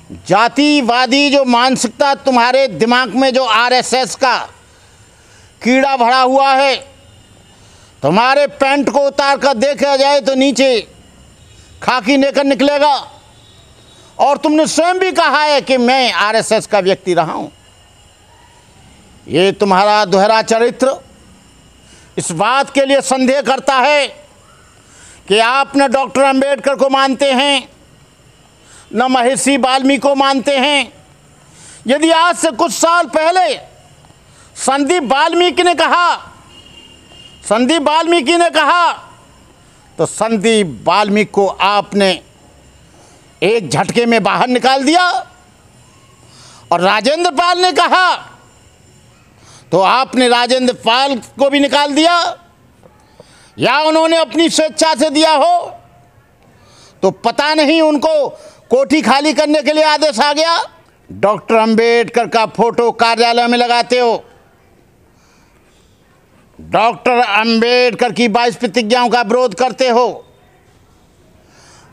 जातिवादी जो मानसिकता तुम्हारे दिमाग में, जो आरएसएस का कीड़ा भरा हुआ है, तुम्हारे पैंट को उतार कर देखा जाए तो नीचे खाकी नेकर निकलेगा। और तुमने स्वयं भी कहा है कि मैं आरएसएस का व्यक्ति रहा हूं। ये तुम्हारा दोहरा चरित्र इस बात के लिए संदेह करता है कि आप न डॉक्टर अंबेडकर को मानते हैं, न महर्षि वाल्मीकि को मानते हैं। यदि आज से कुछ साल पहले संदीप वाल्मीकि ने कहा तो संदीप वाल्मीकि को आपने एक झटके में बाहर निकाल दिया, और राजेंद्र पाल ने कहा तो आपने राजेंद्र पाल को भी निकाल दिया, या उन्होंने अपनी स्वेच्छा से दिया हो तो पता नहीं, उनको कोठी खाली करने के लिए आदेश आ गया। डॉक्टर अंबेडकर का फोटो कार्यालय में लगाते हो, डॉक्टर अंबेडकर की 22 प्रतिज्ञाओं का विरोध करते हो,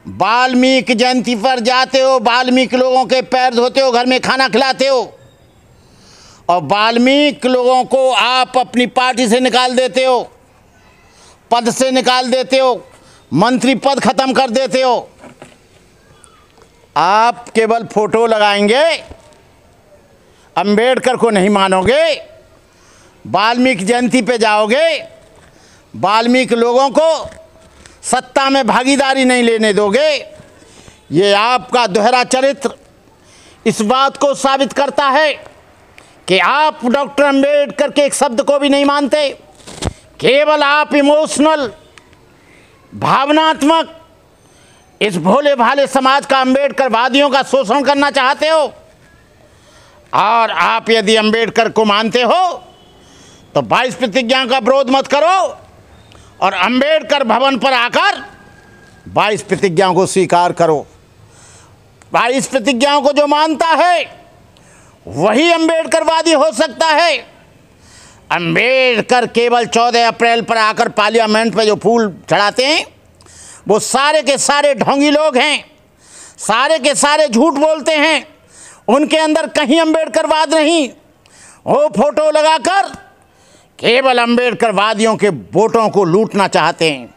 वाल्मीकि जयंती पर जाते हो, वाल्मीकि लोगों के पैर धोते हो, घर में खाना खिलाते हो, और वाल्मीकि लोगों को आप अपनी पार्टी से निकाल देते हो, पद से निकाल देते हो, मंत्री पद खत्म कर देते हो। आप केवल फोटो लगाएंगे, अंबेडकर को नहीं मानोगे, वाल्मीकि जयंती पे जाओगे, वाल्मीकि लोगों को सत्ता में भागीदारी नहीं लेने दोगे। ये आपका दोहरा चरित्र इस बात को साबित करता है कि आप डॉक्टर अंबेडकर के एक शब्द को भी नहीं मानते। केवल आप इमोशनल, भावनात्मक इस भोले भाले समाज का, अंबेडकर वादियों का शोषण करना चाहते हो। और आप यदि अंबेडकर को मानते हो तो 22 प्रतिज्ञा का विरोध मत करो, और अंबेडकर भवन पर आकर 22 प्रतिज्ञाओं को स्वीकार करो। 22 प्रतिज्ञाओं को जो मानता है वही अंबेडकरवादी हो सकता है। अंबेडकर केवल 14 अप्रैल पर आकर पार्लियामेंट में जो फूल चढ़ाते हैं, वो सारे के सारे ढोंगी लोग हैं, सारे के सारे झूठ बोलते हैं। उनके अंदर कहीं अंबेडकरवाद नहीं। वो फोटो लगाकर केवल अंबेडकरवादियों के वोटों को लूटना चाहते हैं।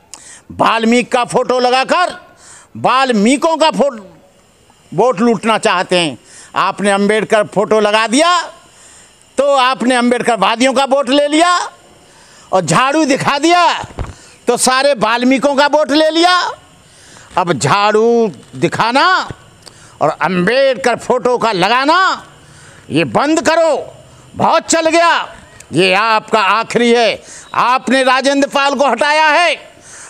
वाल्मीकि का फोटो लगाकर वाल्मीकियों का वोट लूटना चाहते हैं। आपने अंबेडकर फोटो लगा दिया तो आपने अंबेडकरवादियों का वोट ले लिया, और झाड़ू दिखा दिया तो सारे वाल्मीकियों का वोट ले लिया। अब झाड़ू दिखाना और अंबेडकर फोटो का लगाना ये बंद करो, बहुत चल गया। ये आपका आखिरी है। आपने राजेंद्र पाल को हटाया है,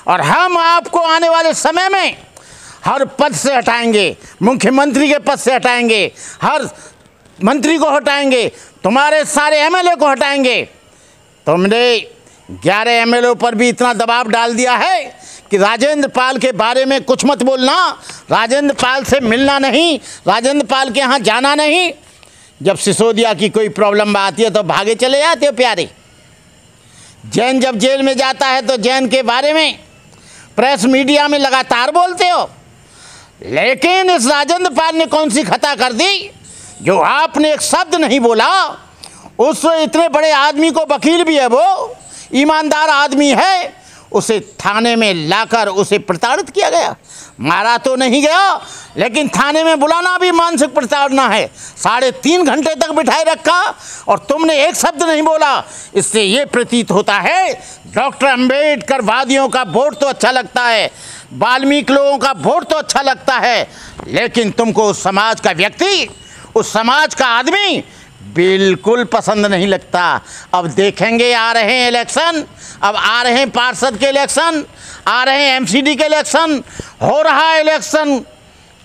और हम आपको आने वाले समय में हर पद से हटाएंगे, मुख्यमंत्री के पद से हटाएंगे, हर मंत्री को हटाएंगे, तुम्हारे सारे एमएलए को हटाएंगे। तुमने 11 एमएलए पर भी इतना दबाव डाल दिया है कि राजेंद्र पाल के बारे में कुछ मत बोलना, राजेंद्र पाल से मिलना नहीं, राजेंद्र पाल के यहाँ जाना नहीं। जब सिसोदिया की कोई प्रॉब्लम आती है तो भागे चले जाते हो प्यारे। जैन जब जेल में जाता है तो जैन के बारे में प्रेस मीडिया में लगातार बोलते हो। लेकिन इस राजेंद्र पाल ने कौन सी खता कर दी जो आपने एक शब्द नहीं बोला। उस इतने बड़े आदमी को, वकील भी है वो, ईमानदार आदमी है, उसे थाने में लाकर उसे प्रताड़ित किया गया। मारा तो नहीं गया, लेकिन थाने में बुलाना भी मानसिक प्रताड़ना है। 3.5 घंटे तक बिठाए रखा और तुमने एक शब्द नहीं बोला। इससे ये प्रतीत होता है डॉक्टर अंबेडकर वादियों का वोट तो अच्छा लगता है, वाल्मीकि लोगों का वोट तो अच्छा लगता है, लेकिन तुमको उस समाज का व्यक्ति, उस समाज का आदमी बिल्कुल पसंद नहीं लगता। अब देखेंगे, आ रहे हैं इलेक्शन, अब आ रहे हैं पार्षद के इलेक्शन, आ रहे हैं एमसीडी के इलेक्शन, हो रहा है इलेक्शन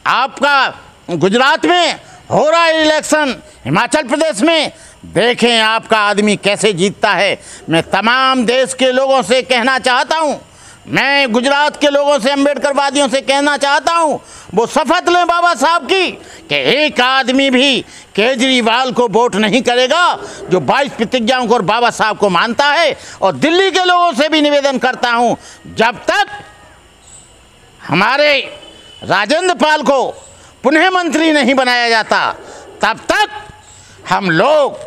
आपका गुजरात में, हो रहा है इलेक्शन हिमाचल प्रदेश में। देखें आपका आदमी कैसे जीतता है। मैं तमाम देश के लोगों से कहना चाहता हूँ, मैं गुजरात के लोगों से, अंबेडकरवादियों से कहना चाहता हूँ, वो शपथ लें बाबा साहब की कि एक आदमी भी केजरीवाल को वोट नहीं करेगा जो 22 प्रतिज्ञाओं को और बाबा साहब को मानता है। और दिल्ली के लोगों से भी निवेदन करता हूँ, जब तक हमारे राजेंद्र पाल को पुनः मंत्री नहीं बनाया जाता, तब तक हम लोग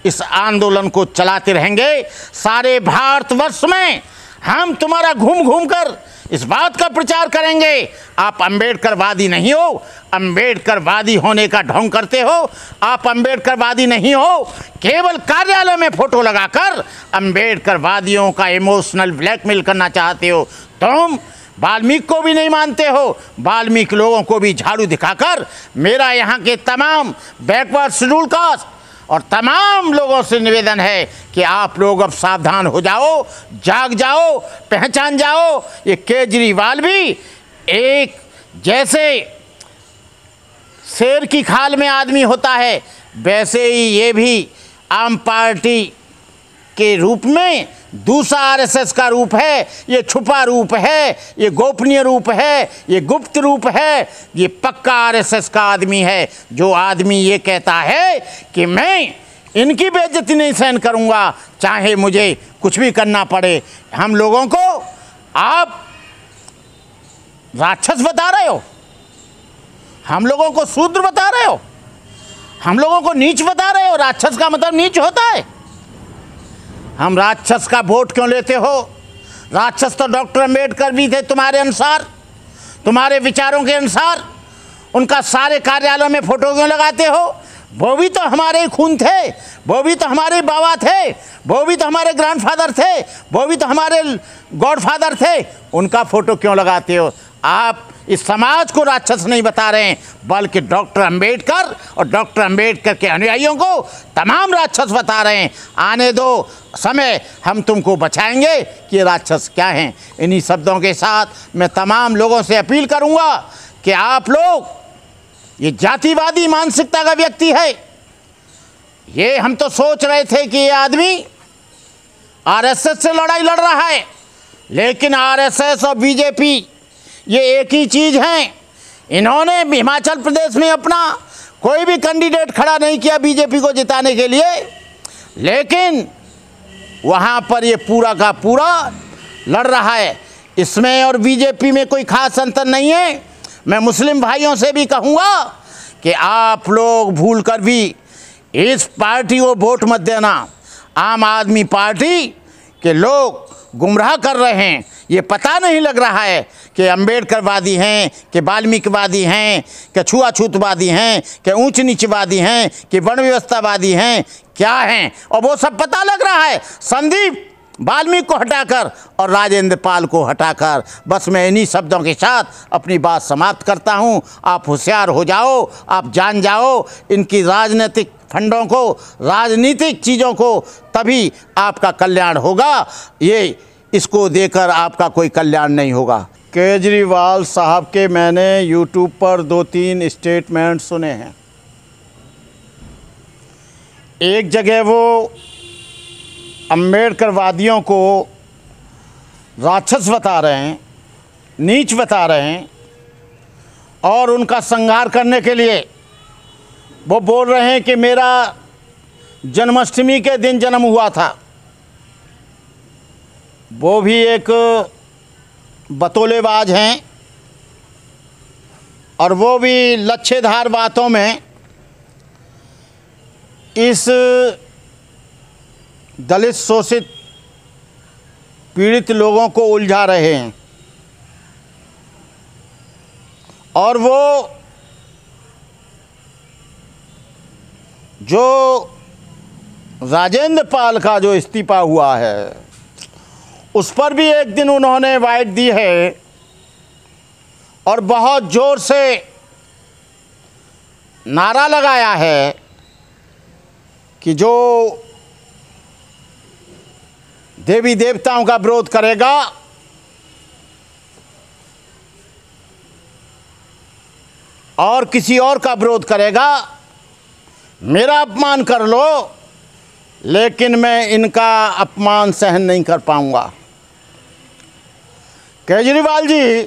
इस आंदोलन को चलाते रहेंगे। सारे भारतवर्ष में हम तुम्हारा घूम घूम कर इस बात का प्रचार करेंगे, आप अंबेडकरवादी नहीं हो, अंबेडकरवादी होने का ढोंग करते हो। आप अंबेडकरवादी नहीं हो, केवल कार्यालय में फोटो लगाकर अंबेडकरवादियों का इमोशनल ब्लैकमेल करना चाहते हो। तुम वाल्मीकि को भी नहीं मानते हो, वाल्मीकि लोगों को भी झाड़ू दिखाकर मेरा यहाँ के तमाम बैकवर्ड शेड्यूल कास्ट और तमाम लोगों से निवेदन है कि आप लोग अब सावधान हो जाओ, जाग जाओ, पहचान जाओ। ये केजरीवाल भी एक जैसे शेर की खाल में आदमी होता है, वैसे ही ये भी आम पार्टी के रूप में दूसरा आरएसएस का रूप है। ये छुपा रूप है, ये गोपनीय रूप है, ये गुप्त रूप है। ये पक्का आरएसएस का आदमी है, जो आदमी ये कहता है कि मैं इनकी बेइज्जती नहीं सहन करूंगा, चाहे मुझे कुछ भी करना पड़े। हम लोगों को आप राक्षस बता रहे हो, हम लोगों को शूद्र बता रहे हो, हम लोगों को नीच बता रहे हो। राक्षस का मतलब नीच होता है। हम राक्षस का वोट क्यों लेते हो? राक्षस तो डॉक्टर अम्बेडकर भी थे तुम्हारे अनुसार, तुम्हारे विचारों के अनुसार। उनका सारे कार्यालयों में फोटो क्यों लगाते हो? वो भी तो हमारे ही खून थे, वो भी तो हमारे बाबा थे, वो भी तो हमारे ग्रैंडफादर थे, वो भी तो हमारे गॉडफादर थे। उनका फोटो क्यों लगाते हो? आप इस समाज को राक्षस नहीं बता रहे हैं, बल्कि डॉक्टर अंबेडकर और डॉक्टर अंबेडकर के अनुयायियों को तमाम राक्षस बता रहे हैं। आने दो समय, हम तुमको बचाएंगे कि राक्षस क्या हैं। इन्हीं शब्दों के साथ मैं तमाम लोगों से अपील करूंगा कि आप लोग, ये जातिवादी मानसिकता का व्यक्ति है। ये हम तो सोच रहे थे कि ये आदमी आरएसएस से लड़ाई लड़ रहा है, लेकिन आरएसएस और बीजेपी ये एक ही चीज़ हैं। इन्होंने हिमाचल प्रदेश में अपना कोई भी कैंडिडेट खड़ा नहीं किया बीजेपी को जिताने के लिए, लेकिन वहाँ पर ये पूरा का पूरा लड़ रहा है। इसमें और बीजेपी में कोई खास अंतर नहीं है। मैं मुस्लिम भाइयों से भी कहूँगा कि आप लोग भूल कर भी इस पार्टी को वोट मत देना। आम आदमी पार्टी के लोग गुमराह कर रहे हैं। ये पता नहीं लग रहा है कि अंबेडकरवादी हैं, कि वाल्मीकिवादी हैं, कि छुआछूतवादी हैं, कि ऊंच नीचवादी हैं, कि वर्ण व्यवस्थावादी हैं, क्या हैं। और वो सब पता लग रहा है संदीप वाल्मीकि को हटाकर और राजेंद्र पाल को हटाकर। बस मैं इन्हीं शब्दों के साथ अपनी बात समाप्त करता हूँ। आप होशियार हो जाओ, आप जान जाओ इनकी राजनीतिक फंडों को, राजनीतिक चीज़ों को, तभी आपका कल्याण होगा। ये इसको देकर आपका कोई कल्याण नहीं होगा। केजरीवाल साहब के मैंने यूट्यूब पर 2-3 स्टेटमेंट सुने हैं। एक जगह वो अंबेडकरवादियों को राक्षस बता रहे हैं, नीच बता रहे हैं, और उनका संहार करने के लिए वो बोल रहे हैं कि मेरा जन्माष्टमी के दिन जन्म हुआ था। वो भी एक बतौलेबाज हैं और वो भी लच्छेदार बातों में इस दलित शोषित पीड़ित लोगों को उलझा रहे हैं। और वो जो राजेंद्र पाल का जो इस्तीफा हुआ है, उस पर भी एक दिन उन्होंने वाइट दी है और बहुत ज़ोर से नारा लगाया है कि जो देवी देवताओं का विरोध करेगा और किसी और का विरोध करेगा, मेरा अपमान कर लो, लेकिन मैं इनका अपमान सहन नहीं कर पाऊंगा। केजरीवाल जी,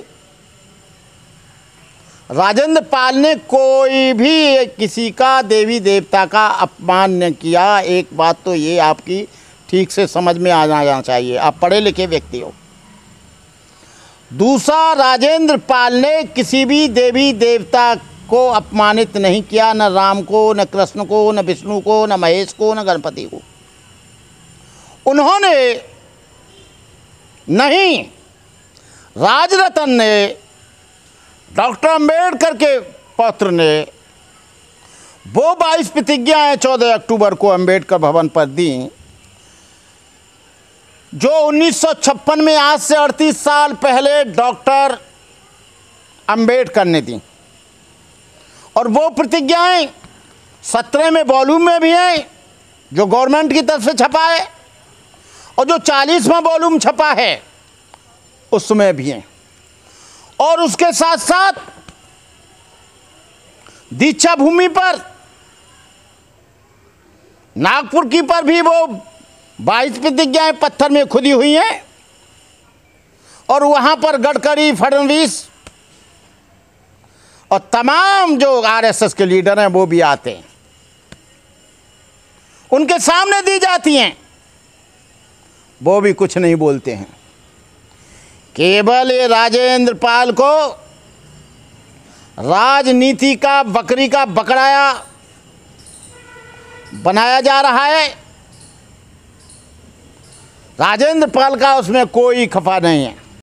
राजेंद्र पाल ने कोई भी किसी का देवी देवता का अपमान न किया। एक बात तो ये आपकी ठीक से समझ में आ जाना चाहिए, आप पढ़े लिखे व्यक्ति हो। दूसरा, राजेंद्र पाल ने किसी भी देवी देवता को अपमानित नहीं किया, न राम को, न कृष्ण को, न विष्णु को, न महेश को, न गणपति को। उन्होंने नहीं, राजरतन ने, डॉक्टर अंबेडकर के पौत्र ने वो 22 प्रतिज्ञाएं 14 अक्टूबर को अंबेडकर भवन पर दी, जो 1956 में, आज से 38 साल पहले डॉक्टर अंबेडकर ने दी। और वो प्रतिज्ञाएं 17 में वॉल्यूम में भी हैं, जो गवर्नमेंट की तरफ से छपा है, और जो 40वां वॉल्यूम छपा है उसमें भी हैं। और उसके साथ साथ दीक्षा भूमि पर, नागपुर की पर भी वो 22 प्रतिज्ञाएं पत्थर में खुदी हुई हैं, और वहां पर गडकरी, फडणवीस और तमाम जो आरएसएस के लीडर हैं वो भी आते हैं, उनके सामने दी जाती हैं, वो भी कुछ नहीं बोलते हैं। केवल ये राजेंद्र पाल को राजनीति का बकरी का बकराया बनाया जा रहा है। राजेंद्र पाल का उसमें कोई खफा नहीं है।